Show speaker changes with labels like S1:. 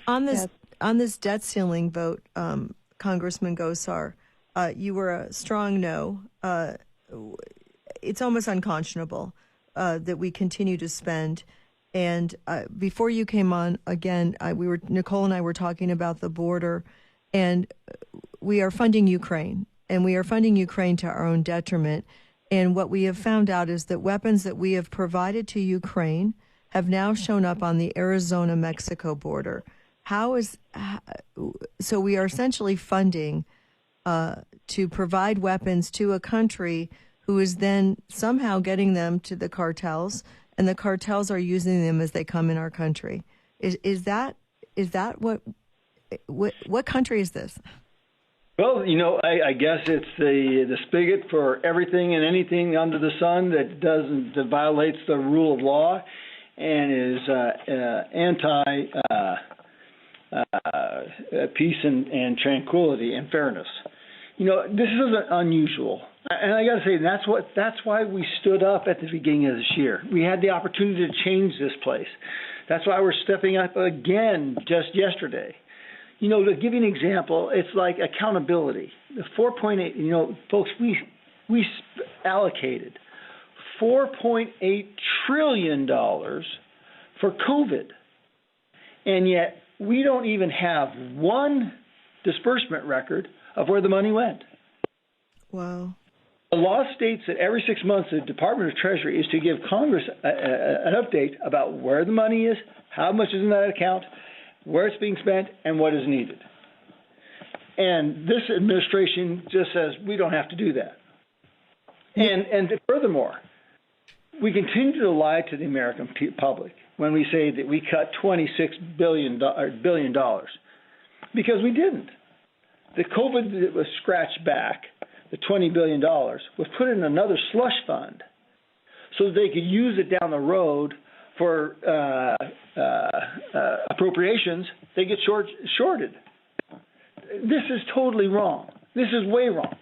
S1: On this debt ceiling vote, Congressman Gosar, you were a strong no. It's almost unconscionable that we continue to spend. And before you came on again, Nicole and I were talking about the border, and we are funding Ukraine, and we are funding Ukraine to our own detriment. And what we have found out is that weapons that we have provided to Ukraine have now shown up on the Arizona-Mexico border. So we are essentially funding to provide weapons to a country who is then somehow getting them to the cartels, and the cartels are using them as they come in our country. Is that what country is this?
S2: Well, I guess it's the spigot for everything and anything under the sun that violates the rule of law and is anti peace and tranquility and fairness. This isn't unusual, and I got to say that's why we stood up at the beginning of this year. We had the opportunity to change this place. That's why we're stepping up again just yesterday. To give you an example, it's like accountability. The 4.8, folks, we allocated $4.8 trillion for COVID, and yet we don't even have one disbursement record of where the money went.
S1: Wow.
S2: The law states that every 6 months the Department of Treasury is to give Congress an update about where the money is, how much is in that account, where it's being spent, and what is needed. And this administration just says we don't have to do that. And furthermore, we continue to lie to the American public when we say that we cut $26 billion, because we didn't. The COVID that was scratched back, the $20 billion, was put in another slush fund so that they could use it down the road for appropriations. They get shorted. This is totally wrong. This is way wrong.